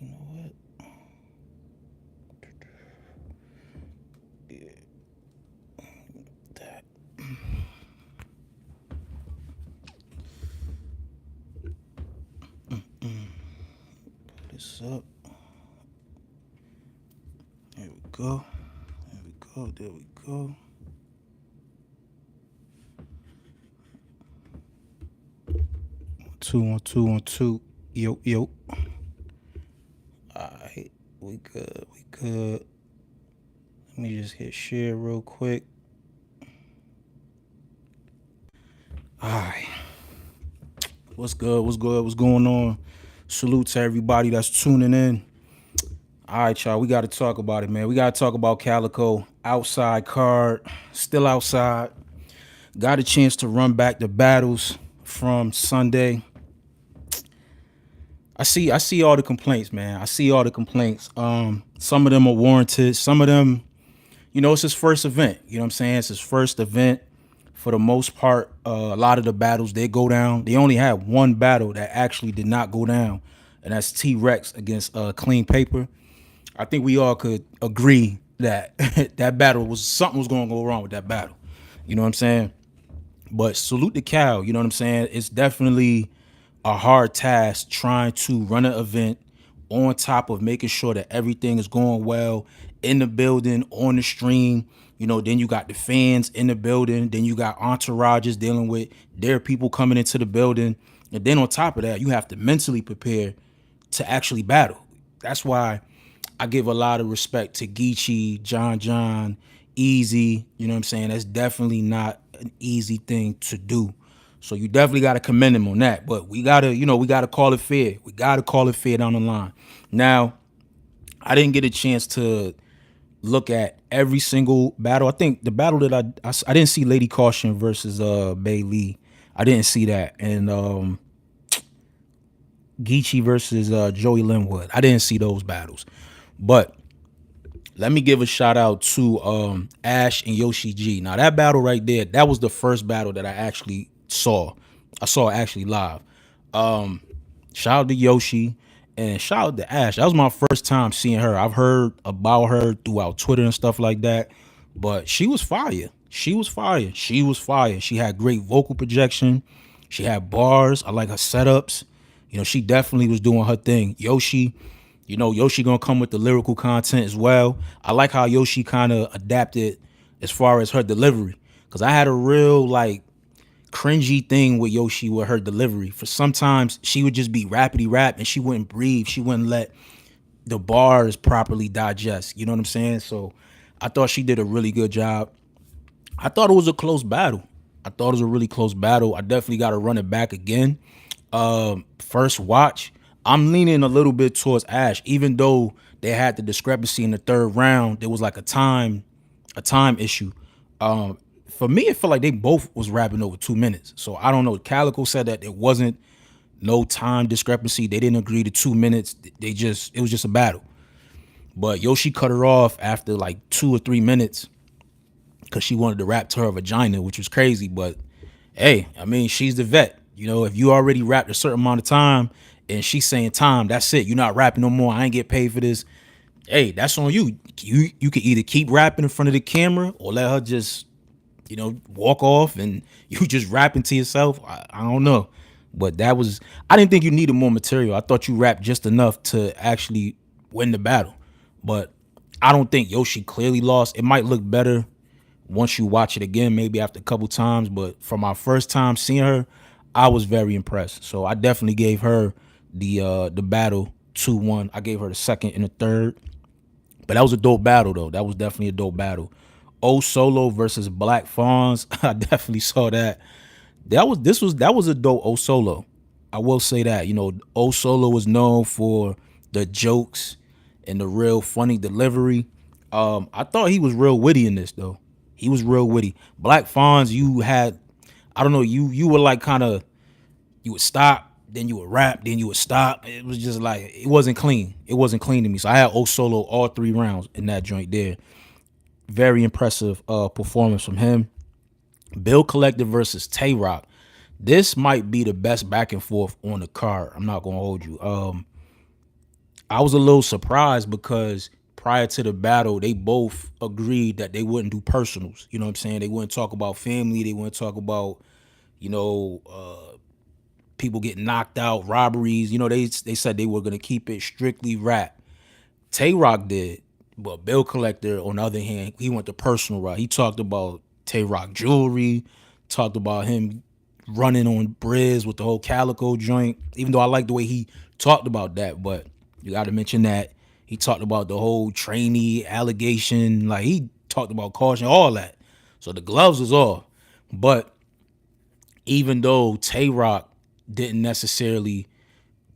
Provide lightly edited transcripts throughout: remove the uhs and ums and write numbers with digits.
You know what? Yeah, that. Pull this up. There we go. There we go. There we go. 1 2 1 2 1 2. Yo yo. Alright, we good. We good. Let me just hit share real quick. Alright. What's good? What's good? What's going on? Salute to everybody that's tuning in. All right, y'all. We got to talk about it, man. We got to talk about Calicoe. Outside card. Still outside. Got a chance to run back the battles from Sunday. I see all the complaints, man. I see all the complaints. Some of them are warranted. Some of them, it's his first event. You know what I'm saying? It's his first event. For the most part, a lot of the battles they go down. They only had one battle that actually did not go down, and that's T-Rex against Clean Paper. I think we all could agree that that battle was something was going to go wrong with that battle. You know what I'm saying? But salute the cow. You know what I'm saying? It's definitely a hard task trying to run an event on top of making sure that everything is going well in the building, on the stream. Then you got the fans in the building. Then you got entourages dealing with their people coming into the building. And then on top of that, you have to mentally prepare to actually battle. That's why I give a lot of respect to Geechee, John, Easy. You know what I'm saying? That's definitely not an easy thing to do. So you definitely got to commend him on that. But we got to call it fair. We got to call it fair down the line. Now, I didn't get a chance to look at every single battle. I think the battle that I didn't see Lady Caution versus Bailey. I didn't see that. And Geechee versus Joey Linwood. I didn't see those battles. But let me give a shout out to Ash and Yoshi G. Now that battle right there, that was the first battle that I actually saw. I saw actually live. Shout out to Yoshi and shout out to Ash. That was my first time seeing her. I've heard about her throughout Twitter and stuff like that, but she was fire. She was fire. She was fire. She had great vocal projection. She had bars. I like her setups. She definitely was doing her thing. Yoshi, Yoshi gonna come with the lyrical content as well. I like how Yoshi kind of adapted as far as her delivery, because I had a real cringy thing with Yoshi with her delivery. For sometimes she would just be rapidy rap and she wouldn't breathe. She wouldn't let the bars properly digest. You know what I'm saying? So I thought she did a really good job. I thought it was a close battle. I thought it was a really close battle. I definitely got to run it back again. First watch, I'm leaning a little bit towards Ash, even though they had the discrepancy in the third round. There was like a time issue. For me, it felt like they both was rapping over 2 minutes. So I don't know. Calicoe said that it wasn't no time discrepancy. They didn't agree to 2 minutes. It was just a battle. But Yoshi cut her off after like 2 or 3 minutes because she wanted to rap to her vagina, which was crazy. But hey, I mean, she's the vet. If you already rapped a certain amount of time and she's saying time, that's it. You're not rapping no more. I ain't get paid for this. Hey, that's on you. You could either keep rapping in front of the camera or let her just, walk off and you just rapping to yourself. I don't know. But I didn't think you needed more material. I thought you rapped just enough to actually win the battle. But I don't think Yoshi clearly lost. It might look better once you watch it again, maybe after a couple times. But for my first time seeing her, I was very impressed. So I definitely gave her the battle 2-1. I gave her the second and the third. But that was a dope battle though. That was definitely a dope battle. O Solo versus Black Fawns. I definitely saw that. That was a dope O Solo. I will say that. O Solo was known for the jokes and the real funny delivery. I thought he was real witty in this though. He was real witty. Black Fawns, I don't know, you were like you would stop, then you would rap, then you would stop. It was just like, it wasn't clean. It wasn't clean to me. So I had O Solo all 3 rounds in that joint there. Very impressive performance from him. Bill Collector versus Tay Rock. This might be the best back and forth on the card. I'm not gonna hold you. I was a little surprised because prior to the battle, they both agreed that they wouldn't do personals. You know what I'm saying? They wouldn't talk about family. They wouldn't talk about, you know, people getting knocked out, robberies. You know, they said they were gonna keep it strictly rap. Tay Rock did, but Bill Collector, on the other hand, he went the personal route. He talked about Tay Rock jewelry, talked about him running on Briz with the whole Calicoe joint. Even though I like the way he talked about that, but you got to mention that he talked about the whole trainee allegation. Like he talked about caution, all that. So the gloves was off. But even though Tay Rock didn't necessarily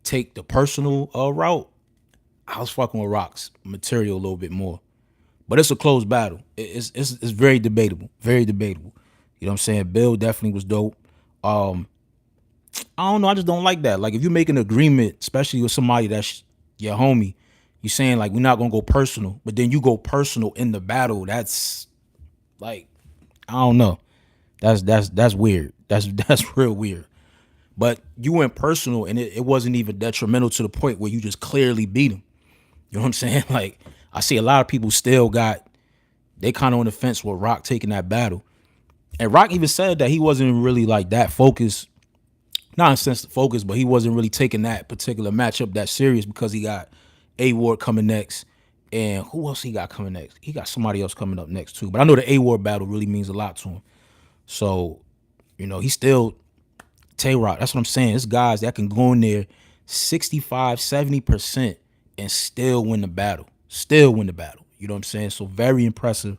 take the personal route, I was fucking with Rock's material a little bit more. But it's a close battle. It's very debatable. Very debatable. You know what I'm saying? Bill definitely was dope. I don't know. I just don't like that. Like if you make an agreement, especially with somebody that's your homie, you saying like we're not gonna go personal, but then you go personal in the battle. That's like I don't know. That's weird. That's real weird. But you went personal and it wasn't even detrimental to the point where you just clearly beat him. You know what I'm saying? Like I see a lot of people still got they kind of on the fence with Rock taking that battle. And Rock even said that he wasn't really like that focused, not in a sense of focus, but he wasn't really taking that particular matchup that serious because he got A Ward coming next. And who else he got coming next? He got somebody else coming up next too. But I know the A Ward battle really means a lot to him. So, you know, he's still Tay Rock. That's what I'm saying. It's guys that can go in there 65, 70% and still win the battle. Still win the battle. You know what I'm saying? So very impressive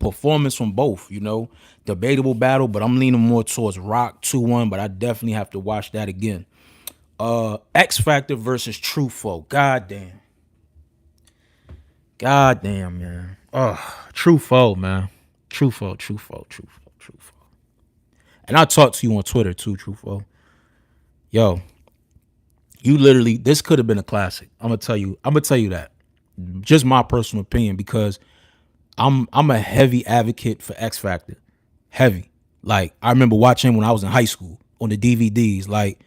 performance from both, you know. Debatable battle, but I'm leaning more towards Rock 2-1, but I definitely have to watch that again. X Factor versus Truffaut. God damn. God damn, man. Truffaut, man. Truffaut. And I talked to you on Twitter too, Truffaut. Yo, you literally this could have been a classic. I'm gonna tell you that. Just my personal opinion, because I'm a heavy advocate for X Factor. Heavy. Like I remember watching when I was in high school on the DVDs. Like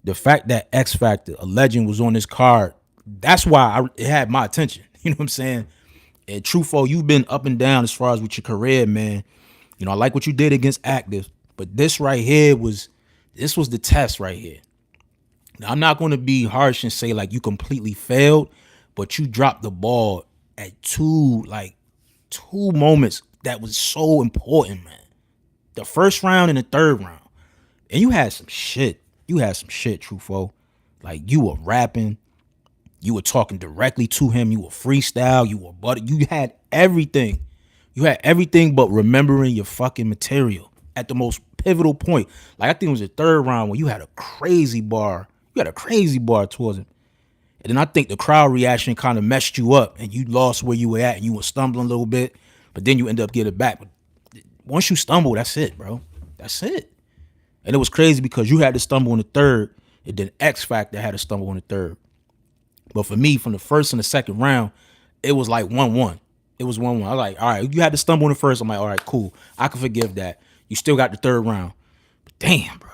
the fact that X Factor, a legend, was on this card, that's why it had my attention. You know what I'm saying? And Truffaut, you've been up and down as far as with your career, man. You know, I like what you did against Active, but this right here was the test right here. Now, I'm not going to be harsh and say like you completely failed, but you dropped the ball at two moments that was so important, man. The first round and the third round. And you had some shit. Truffaut. Like you were rapping, you were talking directly to him, you were freestyle, you had everything. You had everything but remembering your fucking material at the most pivotal point. Like I think it was the third round when you had a crazy bar. You had a crazy bar towards him. And then I think the crowd reaction kind of messed you up and you lost where you were at and you were stumbling a little bit, but then you end up getting it back. But once you stumble, that's it, bro. That's it. And it was crazy because you had to stumble in the third, and then X Factor had to stumble in the third. But for me, from the first and the second round, it was like 1-1. It was 1-1. I was like, all right, you had to stumble in the first. I'm like, all right, cool. I can forgive that. You still got the third round. But damn, bro.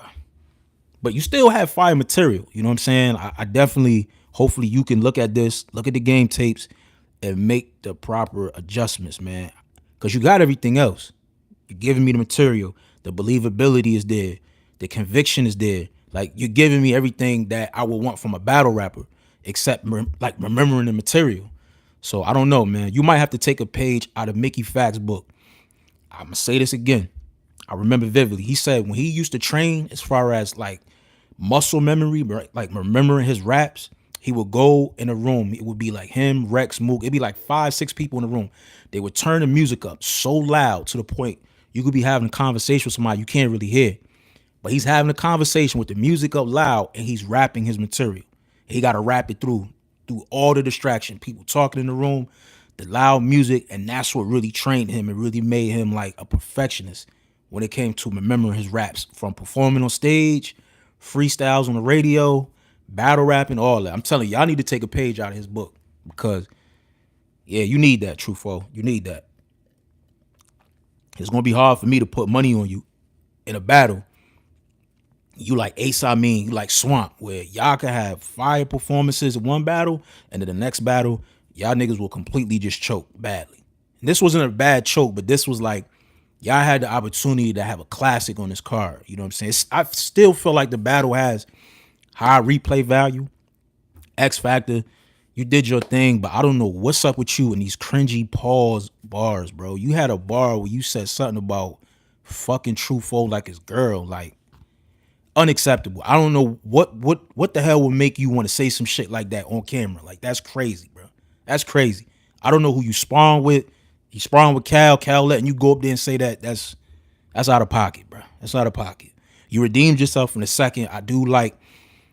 But you still have fire material. You know what I'm saying? I definitely, hopefully you can look at this, look at the game tapes, and make the proper adjustments, man. Because you got everything else. You're giving me the material. The believability is there. The conviction is there. Like, you're giving me everything that I would want from a battle rapper, except like remembering the material. So I don't know, man. You might have to take a page out of Mickey Fax's book. I'm going to say this again. I remember vividly. He said when he used to train, as far as like muscle memory, like remembering his raps, he would go in a room. It would be like him, Rex, Mook. It'd be like 5-6 people in the room. They would turn the music up so loud to the point you could be having a conversation with somebody you can't really hear. But he's having a conversation with the music up loud and he's rapping his material. He got to rap it through all the distraction, people talking in the room, the loud music, and that's what really trained him and really made him like a perfectionist when it came to remembering his raps, from performing on stage, freestyles on the radio, battle rapping, all that. I'm telling you, y'all need to take a page out of his book because, yeah, you need that, Truffaut. You need that. It's going to be hard for me to put money on you in a battle You like Ace, I mean, you like Swamp, where y'all can have fire performances in one battle, and then the next battle, y'all niggas will completely just choke badly. And this wasn't a bad choke, but this was like, y'all had the opportunity to have a classic on this card. You know what I'm saying? I still feel like the battle has high replay value. X Factor, you did your thing, but I don't know what's up with you and these cringy pause bars, bro. You had a bar where you said something about fucking Truthful like his girl, like unacceptable. I don't know what the hell would make you want to say some shit like that on camera. Like that's crazy, bro. That's crazy. I don't know who you spawn with. You spawn with Cal. Cal letting you go up there and say that. That's out of pocket, bro. That's out of pocket. You redeemed yourself in a second. I do like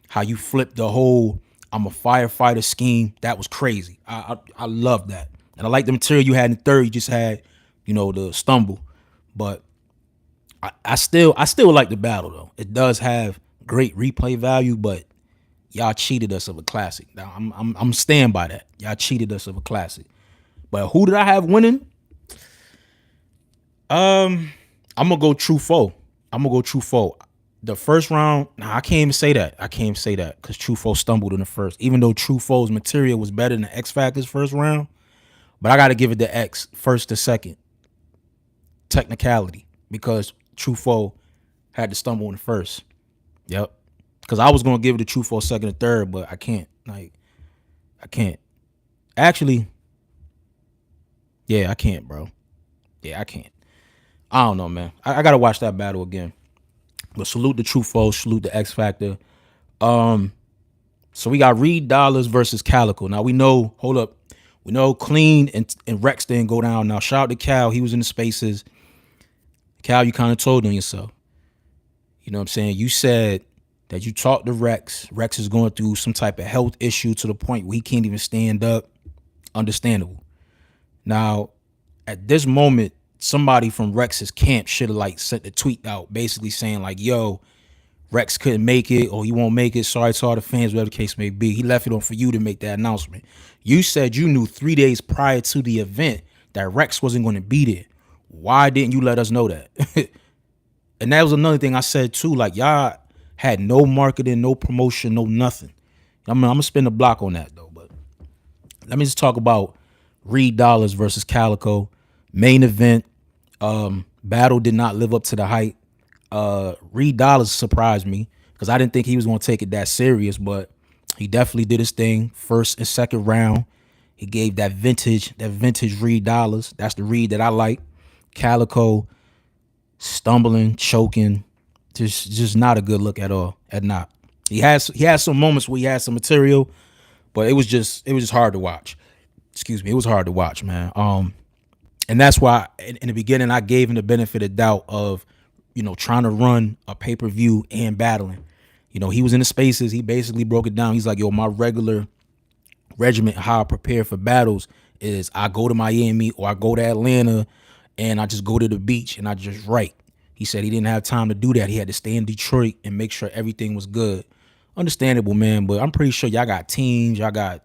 how you flipped the whole I'm a firefighter scheme. That was crazy. I love that. And I like the material you had in the third. You just had, the stumble. But I still like the battle though. It does have great replay value, but y'all cheated us of a classic. Now I'm staying by that. Y'all cheated us of a classic. But who did I have winning? I'm gonna go true foe. The first round, I can't even say that. Because True Foe stumbled in the first. Even though True Foe's material was better than X Factor's first round, but I got to give it to X first to second. Technicality, because True Foe had to stumble in the first. Yep. Because I was gonna give it to True Foe second and third, but I can't. I can't. Actually, yeah, I can't, bro. Yeah, I can't. I don't know, man. I gotta watch that battle again. But salute the True Foe, salute the X Factor. So we got Reed Dollars versus Calicoe. Now we know, hold up, we know Clean and Rex didn't go down. Now shout out to Cal, he was in the spaces. Cal, you kind of told on yourself. You know what I'm saying? You said that you talked to Rex. Rex is going through some type of health issue to the point where he can't even stand up. Understandable. Now, at this moment, somebody from Rex's camp should have like sent a tweet out basically saying like, yo, Rex couldn't make it or he won't make it. Sorry to all the fans, whatever the case may be. He left it on for you to make that announcement. You said you knew 3 days prior to the event that Rex wasn't going to be there. Why didn't you let us know that? And that was another thing I said too. Like y'all had no marketing, no promotion, no nothing. I'm going to spin the block on that though. But let me just talk about Reed Dollars versus Calicoe. Main event. Battle did not live up to the hype. Reed Dollars surprised me because I didn't think he was going to take it that serious, but he definitely did his thing. First and second round, he gave that vintage Reed Dollars. That's the Reed that I like. Calicoe stumbling, choking, just not a good look at all. He has some moments where he had some material, but it was just hard to watch. Excuse me, it was hard to watch, man. And that's why in the beginning I gave him the benefit of doubt of, trying to run a pay-per-view and battling. He was in the spaces. He basically broke it down. He's like, yo, my regular regiment, how I prepare for battles is I go to Miami or I go to Atlanta and I just go to the beach and I just write. He said he didn't have time to do that. He had to stay in Detroit and make sure everything was good. Understandable, man, but I'm pretty sure y'all got teams, y'all got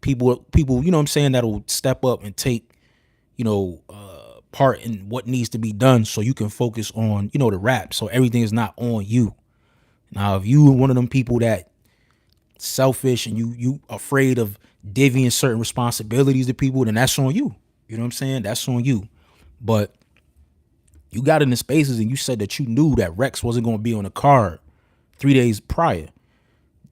people, you know what I'm saying, that'll step up and take, part in what needs to be done so you can focus on, the rap. So everything is not on you. Now, if you one of them people that selfish and you afraid of divvying certain responsibilities to people, then that's on you. You know what I'm saying? That's on you. But you got in the spaces and you said that you knew that Rex wasn't going to be on the card 3 days prior.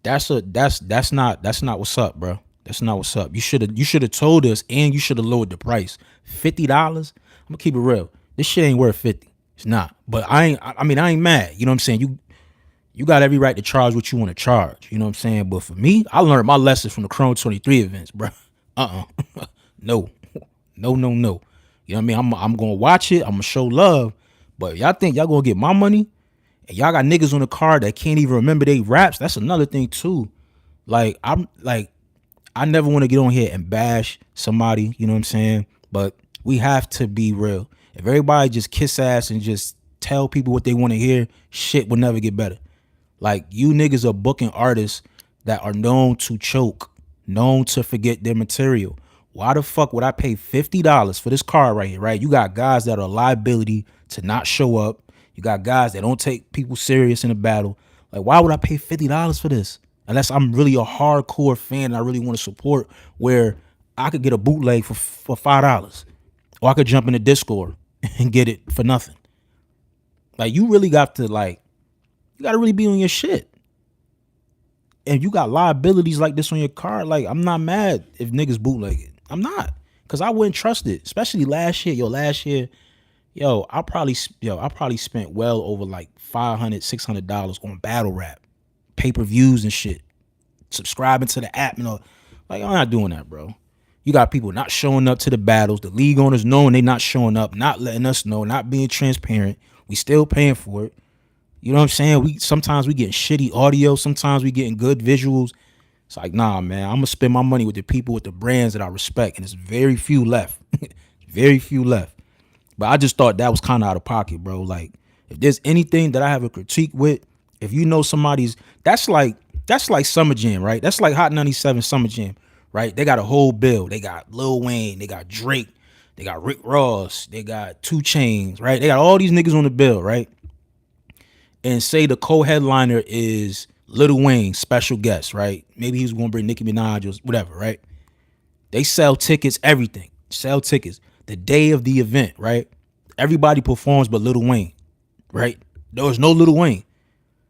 That's not what's up, bro. That's not what's up. You should have told us, and you should have lowered the price. $50. I'm gonna keep it real. This shit ain't worth 50. It's not. But I ain't mad. You know what I'm saying? You got every right to charge what you want to charge. You know what I'm saying? But for me, I learned my lesson from the Chrome 23 events, bro. No. No. You know what I mean? I'm gonna watch it. I'm gonna show love. But if y'all think y'all gonna get my money, and y'all got niggas on the card that can't even remember they raps, that's another thing too. I never want to get on here and bash somebody, you know what I'm saying? But we have to be real. If everybody just kiss ass and just tell people what they want to hear, shit will never get better. Like, you niggas are booking artists that are known to choke, known to forget their material. Why the fuck would I pay $50 for this card right here, right? You got guys that are a liability to not show up. You got guys that don't take people serious in a battle. Like, why would I pay $50 for this? Unless I'm really a hardcore fan and I really want to support, where I could get a bootleg for $5. Or I could jump in the Discord and get it for nothing. Like, you really got to, like, you got to really be on your shit. And you got liabilities like this on your card. Like, I'm not mad if niggas bootleg it. I'm not. Because I wouldn't trust it. Especially last year. Last year, I probably spent well over like $500-$600 on battle rap, pay-per-views and shit, subscribing to the app, like, I'm not doing that, bro. You got people not showing up to the battles, the league owners knowing they not showing up, not letting us know, not being transparent. We still paying for it. You know what I'm saying? Sometimes we getting shitty audio, sometimes we getting good visuals. It's like, nah, man, I'm gonna spend my money with the people, with the brands that I respect, and it's very few left. Very few left. But I just thought that was kind of out of pocket, bro. Like, if there's anything that I have a critique with, if you know somebody's, that's like Summer Jam, right? That's like Hot 97 Summer Jam, right? They got a whole bill. They got Lil Wayne, they got Drake, they got Rick Ross, they got 2 Chainz, right? They got all these niggas on the bill, right? And say the co-headliner is Lil Wayne, special guest, right? Maybe he's gonna bring Nicki Minaj or whatever, right? They sell tickets, everything. Sell tickets. The day of the event, right? Everybody performs but Lil Wayne, right? There was no Lil Wayne.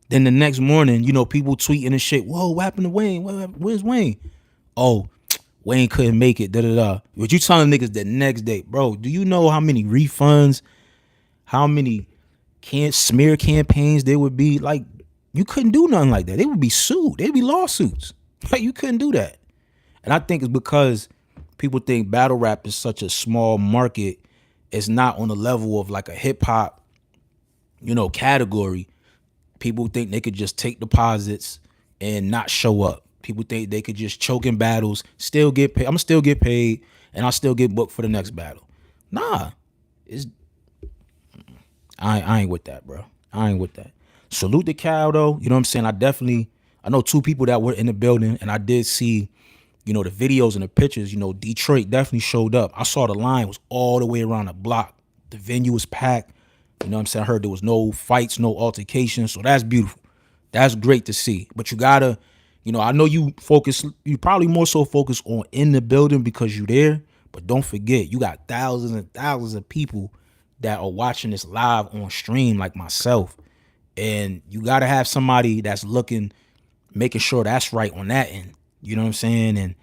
Then the next morning, people tweeting and shit. Whoa, what happened to Wayne? Where's Wayne? Oh, Wayne couldn't make it. Da da da. What you telling niggas the next day, bro? Do you know how many refunds, how many smear campaigns there would be? Like, you couldn't do nothing like that. They would be sued. They'd be lawsuits. Like, you couldn't do that. And I think it's because people think battle rap is such a small market. It's not on the level of like a hip hop, category. People think they could just take deposits and not show up. People think they could just choke in battles, still get paid. I'm gonna still get paid, and I'll still get booked for the next battle. Nah, I ain't with that, bro. I ain't with that. Salute to Cal though. You know what I'm saying? I know 2 people that were in the building, and I did see, the videos and the pictures. Detroit definitely showed up. I saw the line was all the way around the block. The venue was packed. You know what I'm saying? I heard there was no fights, no altercations. So that's beautiful. That's great to see. But you gotta, I know you probably more so focus on in the building because you there. But don't forget, you got thousands and thousands of people that are watching this live on stream like myself. And you gotta have somebody that's making sure that's right on that end. You know what I'm saying? And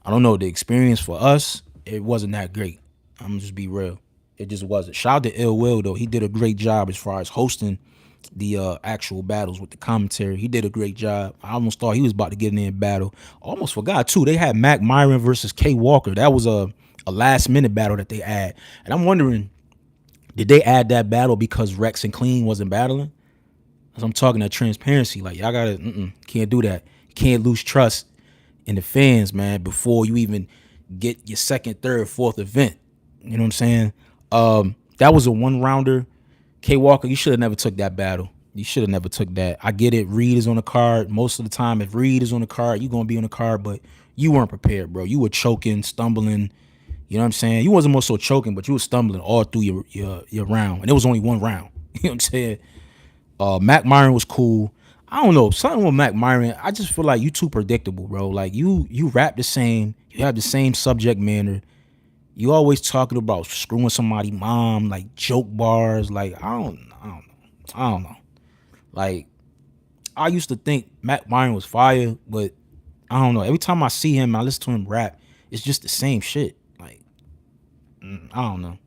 I don't know, the experience for us, it wasn't that great. I'm gonna just be real. It just wasn't. Shout out to Ill Will though. He did a great job as far as hosting the actual battles with the commentary. He did a great job. I almost thought he was about to get in there and battle. Almost forgot too. They had Mac Myron versus K Walker. That was a last minute battle that they add. And I'm wondering, did they add that battle because Rex and Clean wasn't battling? As I'm talking that transparency, like, y'all can't do that. You can't lose trust in the fans, man, before you even get your second, third, fourth event. You know what I'm saying? That was a 1-rounder. K Walker, you should have never took that battle. You should have never took that. I get it. Reed is on the card. Most of the time, if Reed is on the card, you're going to be on the card, but you weren't prepared, bro. You were choking, stumbling. You know what I'm saying? You wasn't more so choking, but you were stumbling all through your round. And it was only 1 round. You know what I'm saying? Mac Myron was cool. I don't know. Something with Mac Myron, I just feel like you too predictable, bro. Like, you rap the same. You have the same subject matter. You always talking about screwing somebody's mom, like joke bars. Like, I don't know. Like, I used to think Mac Myron was fire, but I don't know. Every time I see him, I listen to him rap, it's just the same shit. Like, I don't know.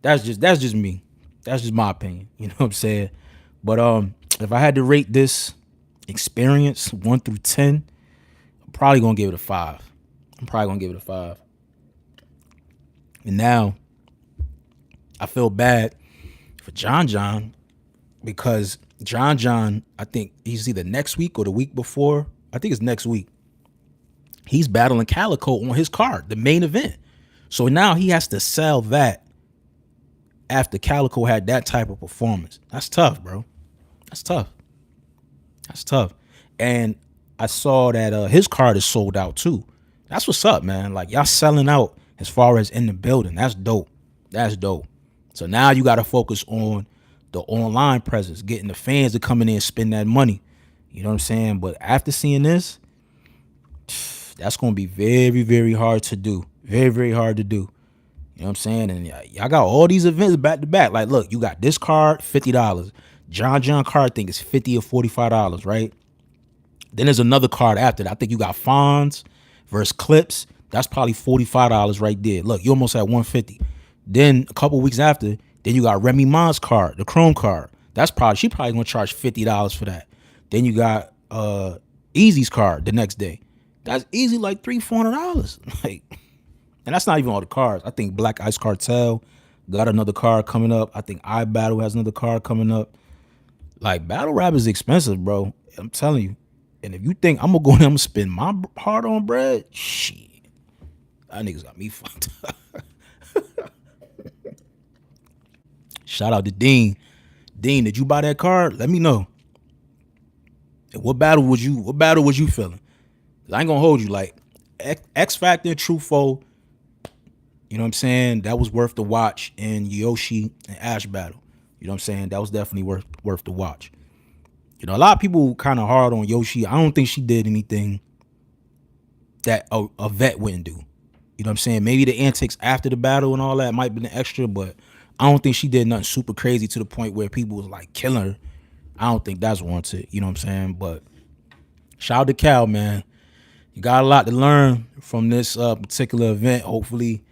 That's just me. That's just my opinion. You know what I'm saying? But if I had to rate this experience 1 through 10, I'm probably gonna give it a 5. And now I feel bad for John because John, I think he's either next week or the week before. I think it's next week. He's battling Calicoe on his card, the main event. So now he has to sell that after Calicoe had that type of performance. That's tough, bro. That's tough. And I saw that his card is sold out too. That's what's up, man. Like, y'all selling out as far as in the building. That's dope. So now you got to focus on the online presence, getting the fans to come in there and spend that money. You know what I'm saying? But after seeing this, that's gonna be very, very hard to do. Very, very hard to do. You know what I'm saying? And y'all got all these events back to back. Like, look, you got this card, $50. John card, I think it's $50 or $45, right? Then there's another card after that. I think you got Fonz versus Clips. That's probably $45 right there. Look, you almost at 150. Then a couple weeks after, then you got Remy Ma's card, the Chrome card. She probably gonna charge $50 for that. Then you got Easy's card the next day. That's easy like $300-$400. Like, and that's not even all the cards. I think Black Ice Cartel got another card coming up. I think iBattle has another card coming up. Like, battle rap is expensive, bro. I'm telling you. And if you think I'm gonna go in there, I'm gonna spend my hard-earned bread, shit, that niggas got me fucked up. Shout out to Dean. Dean, did you buy that card? Let me know. And what battle was you feeling? I ain't gonna hold you. Like, X Factor and Truffaut, you know what I'm saying? That was worth the watch. And Yoshi and Ash battle, you know what I'm saying? That was definitely worth the watch. You know, a lot of people kind of hard on Yoshi. I don't think she did anything that a vet wouldn't do. You know what I'm saying? Maybe the antics after the battle and all that might have been extra, but I don't think she did nothing super crazy to the point where people was like killing her. I don't think that's warranted. You know what I'm saying? But shout out to Cal, man. You got a lot to learn from this particular event. Hopefully,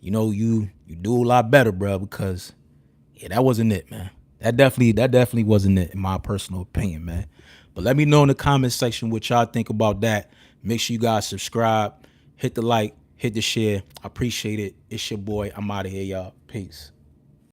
you know, you do a lot better, bro, because yeah, that wasn't it, man. That definitely wasn't it, in my personal opinion, man. But let me know in the comment section what y'all think about that. Make sure you guys subscribe, hit the like, hit the share. I appreciate it. It's your boy. I'm out of here, y'all. Peace.